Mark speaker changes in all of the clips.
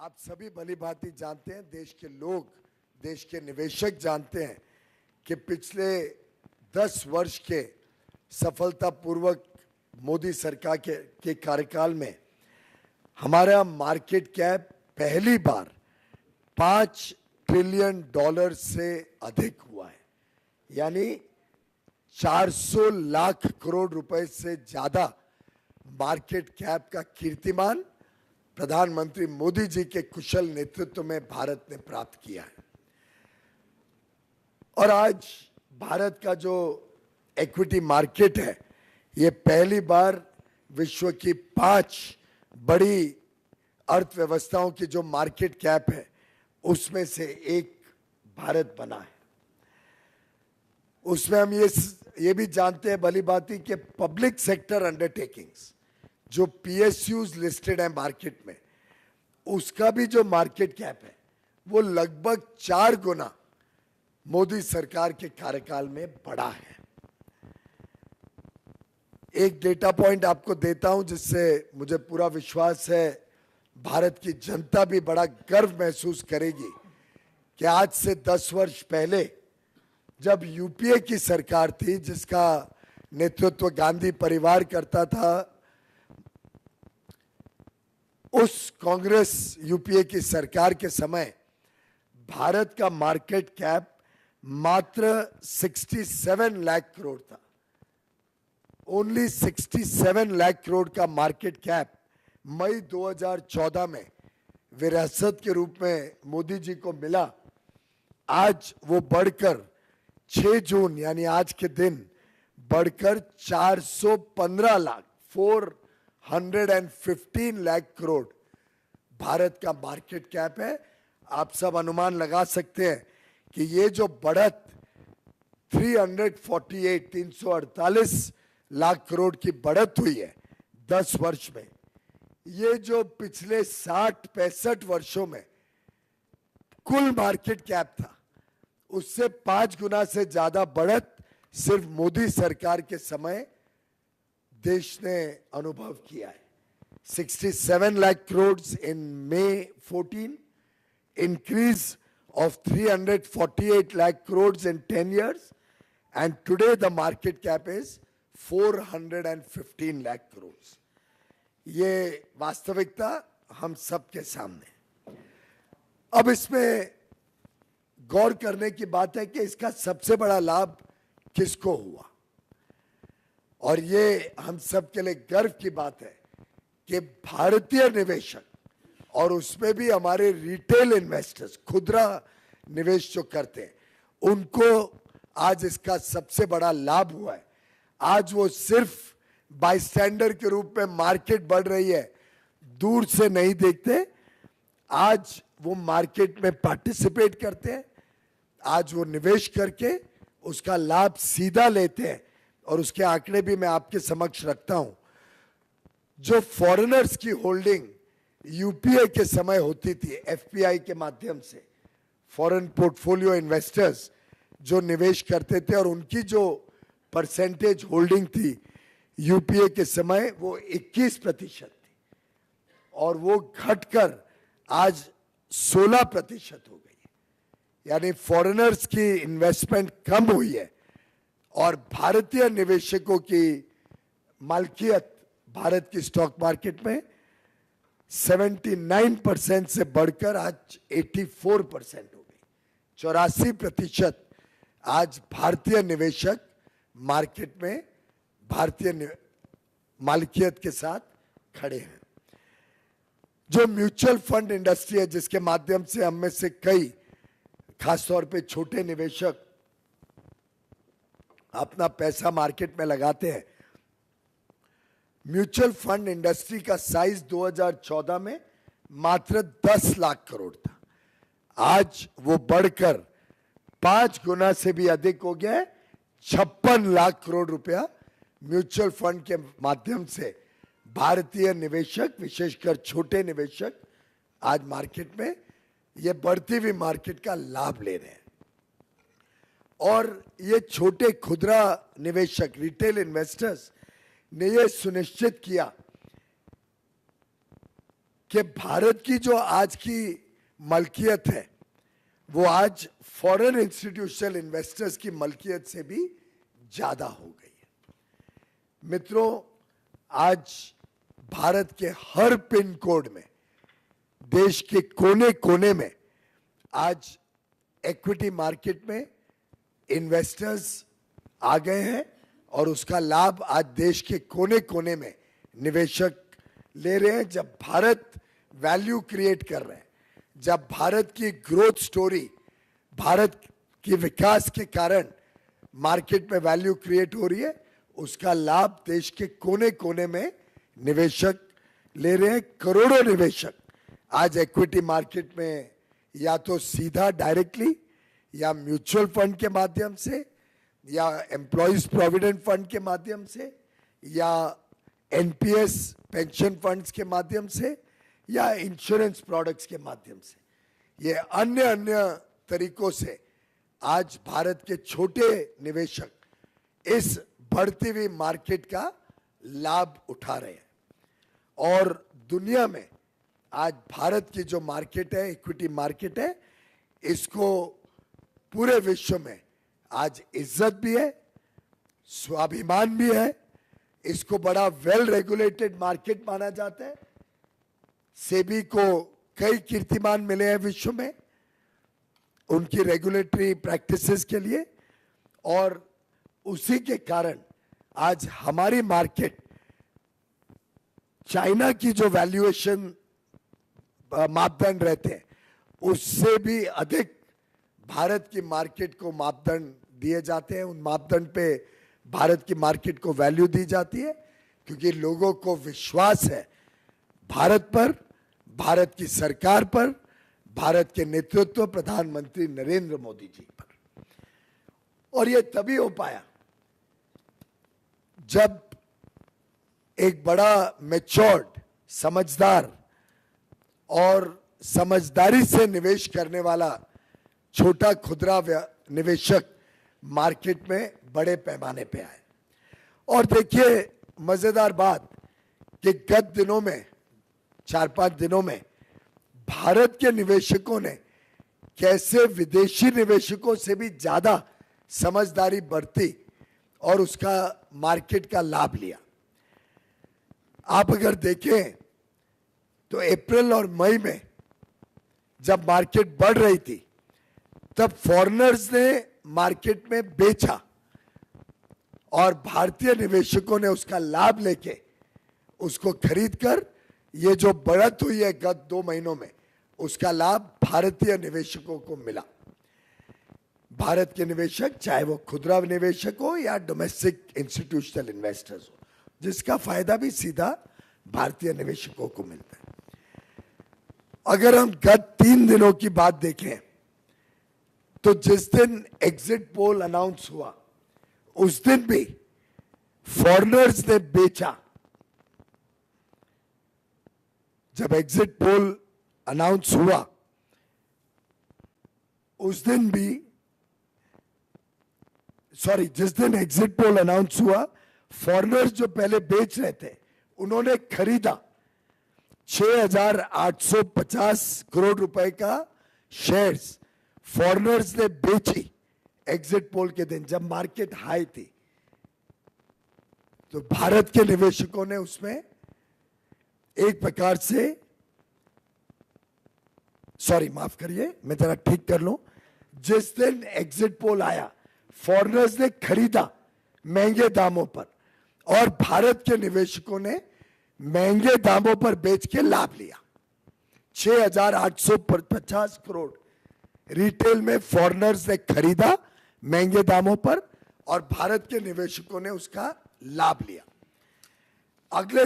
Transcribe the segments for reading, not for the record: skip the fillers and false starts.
Speaker 1: आप सभी भली भांति जानते हैं, देश के लोग, देश के निवेशक जानते हैं कि पिछले 10 वर्ष के सफलतापूर्वक मोदी सरकार के कार्यकाल में हमारा मार्केट कैप पहली बार $5 ट्रिलियन से अधिक हुआ है। यानी 400 लाख करोड़ रुपए से ज्यादा मार्केट कैप का कीर्तिमान प्रधानमंत्री मोदी जी के कुशल नेतृत्व में भारत ने प्राप्त किया है। और आज भारत का जो इक्विटी मार्केट है, ये पहली बार विश्व की 5 बड़ी अर्थव्यवस्थाओं की जो मार्केट कैप है उसमें से एक भारत बना है। उसमें हम ये भी जानते हैं भली भांति कि पब्लिक सेक्टर अंडरटेकिंग्स जो PSUs लिस्टेड है मार्केट में, उसका भी जो मार्केट कैप है वो लगभग 4 गुना मोदी सरकार के कार्यकाल में बढ़ा है। एक डेटा पॉइंट आपको देता हूं जिससे मुझे पूरा विश्वास है भारत की जनता भी बड़ा गर्व महसूस करेगी कि आज से 10 वर्ष पहले जब यूपीए की सरकार थी, जिसका नेतृत्व गांधी परिवार करता था, उस कांग्रेस यूपीए की सरकार के समय भारत का मार्केट कैप मात्र 67 लाख करोड़ था। ओनली 67 लाख करोड़ का मार्केट कैप मई 2014 में विरासत के रूप में मोदी जी को मिला। आज वो बढ़कर 6 जून यानी आज के दिन बढ़कर 415 लाख 415 लाख करोड़ भारत का मार्केट कैप है। आप सब अनुमान लगा सकते हैं कि ये जो बढ़त 348 लाख करोड़ की बढ़त हुई है 10 वर्ष में, ये जो पिछले 60-65 वर्षों में कुल मार्केट कैप था उससे 5 गुना से ज्यादा बढ़त सिर्फ मोदी सरकार के समय देश ने अनुभव किया है। 67 lakh crores in May 14, increase of 348 lakh crores in 10 years, and today the market cap is 415 lakh crores. ये वास्तविकता हम सबके सामने। अब इसमें गौर करने की बात है कि इसका सबसे बड़ा लाभ किसको हुआ, और ये हम सब के लिए गर्व की बात है कि भारतीय निवेशक, और उसमें भी हमारे रिटेल इन्वेस्टर्स, खुदरा निवेश जो करते हैं, उनको आज इसका सबसे बड़ा लाभ हुआ है। आज वो सिर्फ बाईस्टैंडर के रूप में मार्केट बढ़ रही है दूर से नहीं देखते, आज वो मार्केट में पार्टिसिपेट करते हैं, आज वो निवेश करके उसका लाभ सीधा लेते हैं। और उसके आंकड़े भी मैं आपके समक्ष रखता हूं। जो फॉरेनर्स की होल्डिंग यूपीए के समय होती थी एफपीआई के माध्यम से, फॉरेन पोर्टफोलियो इन्वेस्टर्स जो निवेश करते थे, और उनकी जो परसेंटेज होल्डिंग थी यूपीए के समय वो 21% थी, और वो घटकर आज 16% हो गई। यानी फॉरेनर्स की इन्वेस्टमेंट कम हुई है और भारतीय निवेशकों की मालकियत भारत की स्टॉक मार्केट में 79% से बढ़कर आज 84% हो गई। 84% आज भारतीय निवेशक मार्केट में भारतीय मालकियत के साथ खड़े हैं। जो म्यूचुअल फंड इंडस्ट्री है, जिसके माध्यम से हम में से कई, खासतौर पे छोटे निवेशक अपना पैसा मार्केट में लगाते हैं, म्यूचुअल फंड इंडस्ट्री का साइज 2014 में मात्र 10 लाख करोड़ था। आज वो बढ़कर 5 गुना से भी अधिक हो गया है। 56 लाख करोड़ रुपया म्यूचुअल फंड के माध्यम से भारतीय निवेशक, विशेषकर छोटे निवेशक, आज मार्केट में ये बढ़ती हुई मार्केट का लाभ ले रहे हैं। और ये छोटे खुदरा निवेशक, रिटेल इन्वेस्टर्स ने ये सुनिश्चित किया कि भारत की जो आज की मलकियत है वो आज फॉरेन इंस्टीट्यूशनल इन्वेस्टर्स की मलकियत से भी ज्यादा हो गई है। मित्रों, आज भारत के हर पिन कोड में, देश के कोने कोने में आज इक्विटी मार्केट में इन्वेस्टर्स आ गए हैं और उसका लाभ आज देश के कोने कोने में निवेशक ले रहे हैं। जब भारत वैल्यू क्रिएट कर रहे हैं, जब भारत की ग्रोथ स्टोरी, भारत की विकास के कारण मार्केट में वैल्यू क्रिएट हो रही है, उसका लाभ देश के कोने कोने में निवेशक ले रहे हैं। करोड़ों निवेशक आज इक्विटी मार्केट में या तो सीधा डायरेक्टली या म्यूचुअल फंड के माध्यम से या एम्प्लॉयज प्रोविडेंट फंड के माध्यम से या एनपीएस पेंशन फंड्स के माध्यम से या इंश्योरेंस प्रोडक्ट्स के माध्यम से, ये अन्य अन्य तरीकों से आज भारत के छोटे निवेशक इस बढ़ती हुई मार्केट का लाभ उठा रहे हैं। और दुनिया में आज भारत की जो मार्केट है, इक्विटी मार्केट है, इसको पूरे विश्व में आज इज्जत भी है, स्वाभिमान भी है। इसको बड़ा वेल रेगुलेटेड मार्केट माना जाता है। सेबी को कई कीर्तिमान मिले हैं विश्व में उनकी रेगुलेटरी प्रैक्टिसेस के लिए, और उसी के कारण आज हमारी मार्केट चाइना की जो वैल्यूएशन मापदंड रहते हैं उससे भी अधिक भारत की मार्केट को मापदंड दिए जाते हैं। उन मापदंड पे भारत की मार्केट को वैल्यू दी जाती है क्योंकि लोगों को विश्वास है भारत पर, भारत की सरकार पर, भारत के नेतृत्व प्रधानमंत्री नरेंद्र मोदी जी पर। और यह तभी हो पाया जब एक बड़ा मैच्योर्ड, समझदार और समझदारी से निवेश करने वाला छोटा खुदरा निवेशक मार्केट में बड़े पैमाने पे आए। और देखिए मजेदार बात कि गत दिनों में, 4-5 दिनों में भारत के निवेशकों ने कैसे विदेशी निवेशकों से भी ज्यादा समझदारी बरती और उसका मार्केट का लाभ लिया। आप अगर देखें तो अप्रैल और मई में जब मार्केट बढ़ रही थी तब फॉरेनर्स ने मार्केट में बेचा और भारतीय निवेशकों ने उसका लाभ लेके उसको खरीदकर ये जो बढ़त हुई है गत 2 महीनों में, उसका लाभ भारतीय निवेशकों को मिला। भारत के निवेशक, चाहे वो खुदरा निवेशक हो या डोमेस्टिक इंस्टीट्यूशनल इन्वेस्टर्स हो, जिसका फायदा भी सीधा भारतीय निवेशकों को मिलता है। अगर हम गत 3 दिनों की बात देखें तो जिस दिन एग्जिट पोल अनाउंस हुआ उस दिन भी फॉरेनर्स ने बेचा। जब एग्जिट पोल अनाउंस हुआ उस दिन भी, जिस दिन एग्जिट पोल अनाउंस हुआ, फॉरेनर्स जो पहले बेच रहे थे उन्होंने खरीदा 6,850 करोड़ रुपए का शेयर्स फॉरेनर्स ने बेची एग्जिट पोल के दिन जब मार्केट हाई थी। तो भारत के निवेशकों ने उसमें एक प्रकार से, माफ करिए मैं जरा ठीक कर लूं, जिस दिन एग्जिट पोल आया फॉरेनर्स ने खरीदा महंगे दामों पर और भारत के निवेशकों ने महंगे दामों पर बेच के लाभ लिया। 6,850 करोड़ रिटेल में फॉरेनर्स ने खरीदा महंगे दामों पर और भारत के निवेशकों ने उसका लाभ लिया। अगले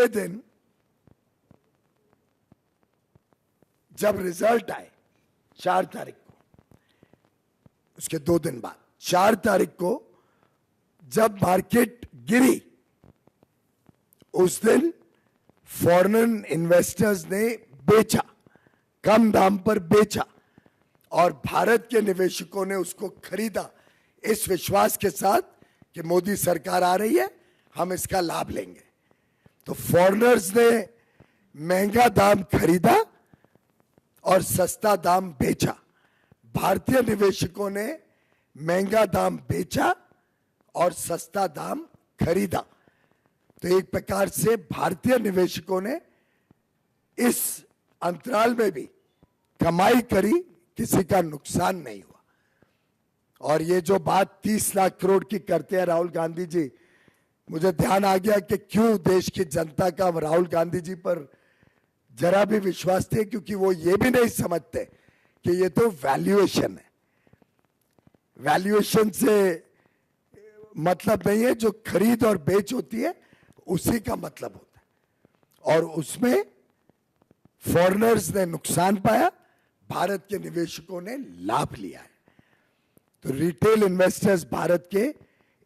Speaker 1: दिन जब रिजल्ट आए 4 तारीख को, उसके 2 दिन बाद 4 तारीख को जब मार्केट गिरी, उस दिन फॉरेन इन्वेस्टर्स ने बेचा, कम दाम पर बेचा और भारत के निवेशकों ने उसको खरीदा इस विश्वास के साथ कि मोदी सरकार आ रही है, हम इसका लाभ लेंगे। तो फॉरेनर्स ने महंगा दाम खरीदा और सस्ता दाम बेचा, भारतीय निवेशकों ने महंगा दाम बेचा और सस्ता दाम खरीदा। तो एक प्रकार से भारतीय निवेशकों ने इस अंतराल में भी कमाई करी, किसी का नुकसान नहीं हुआ। और ये जो बात 30 लाख करोड़ की करते हैं राहुल गांधी जी, मुझे ध्यान आ गया कि क्यों देश की जनता का राहुल गांधी जी पर जरा भी विश्वास नहीं, क्योंकि वो ये भी नहीं समझते कि ये तो वैल्यूएशन है। वैल्यूएशन से मतलब नहीं है, जो खरीद और बेच होती है उसी का मतलब होता है। और उसमें फॉरेनर्स ने नुकसान पाया, भारत के निवेशकों ने लाभ लिया है। तो रिटेल इन्वेस्टर्स भारत के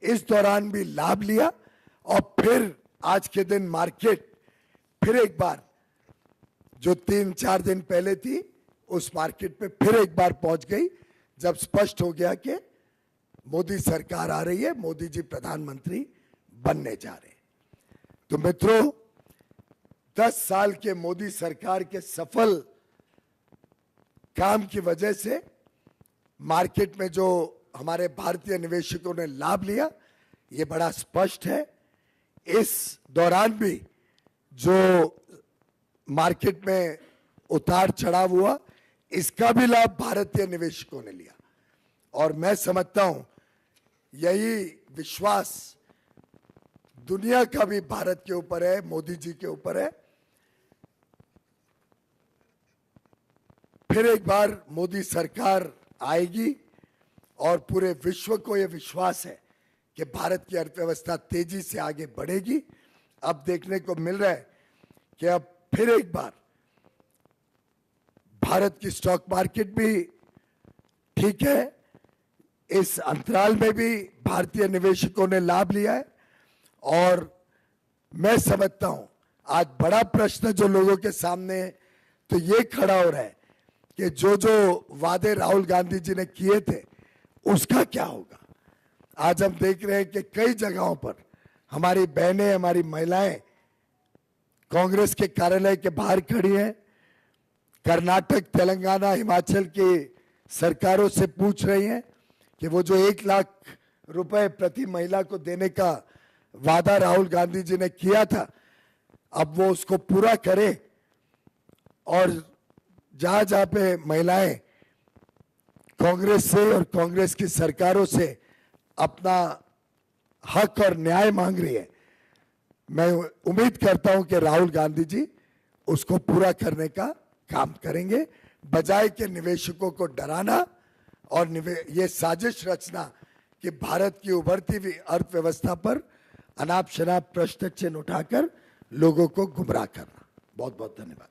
Speaker 1: इस दौरान भी लाभ लिया और फिर आज के दिन मार्केट फिर एक बार जो 3-4 दिन पहले थी उस मार्केट पे फिर एक बार पहुंच गई, जब स्पष्ट हो गया कि मोदी सरकार आ रही है, मोदी जी प्रधानमंत्री बनने जा रहे हैं। तो मित्रों, 10 साल के मोदी सरकार के सफल काम की वजह से मार्केट में जो हमारे भारतीय निवेशकों ने लाभ लिया, ये बड़ा स्पष्ट है। इस दौरान भी जो मार्केट में उतार चढ़ाव हुआ, इसका भी लाभ भारतीय निवेशकों ने लिया। और मैं समझता हूं यही विश्वास दुनिया का भी भारत के ऊपर है, मोदी जी के ऊपर है। फिर एक बार मोदी सरकार आएगी और पूरे विश्व को यह विश्वास है कि भारत की अर्थव्यवस्था तेजी से आगे बढ़ेगी। अब देखने को मिल रहा है कि अब फिर एक बार भारत की स्टॉक मार्केट भी ठीक है, इस अंतराल में भी भारतीय निवेशकों ने लाभ लिया है। और मैं समझता हूं आज बड़ा प्रश्न जो लोगों के सामने है तो ये खड़ा हो रहा है कि जो जो वादे राहुल गांधी जी ने किए थे उसका क्या होगा। आज हम देख रहे हैं कि कई जगहों पर हमारी बहनें, हमारी महिलाएं कांग्रेस के कार्यालय के बाहर खड़ी हैं। कर्नाटक, तेलंगाना, हिमाचल की सरकारों से पूछ रही हैं कि वो जो 1 लाख रुपए प्रति महिला को देने का वादा राहुल गांधी जी ने किया था, अब वो उसको पूरा करे। और जहां जहां पे महिलाएं कांग्रेस से और कांग्रेस की सरकारों से अपना हक और न्याय मांग रही है, मैं उम्मीद करता हूं कि राहुल गांधी जी उसको पूरा करने का काम करेंगे, बजाय के निवेशकों को डराना और ये साजिश रचना कि भारत की उभरती हुई अर्थव्यवस्था पर अनाप शनाप प्रश्न चिन्ह उठाकर लोगों को गुमराह करना। बहुत बहुत धन्यवाद।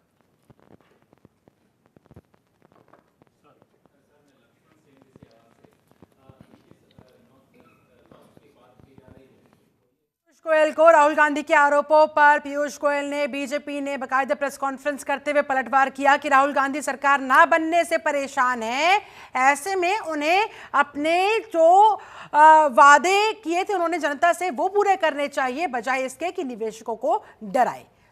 Speaker 2: गोयल को राहुल गांधी के आरोपों पर पीयूष गोयल ने, बीजेपी ने बाकायदा प्रेस कॉन्फ्रेंस करते हुए पलटवार किया कि राहुल गांधी सरकार ना बनने से परेशान है। ऐसे में उन्हें अपने जो वादे किए थे उन्होंने जनता से वो पूरे करने चाहिए, बजाय इसके कि निवेशकों को डराए।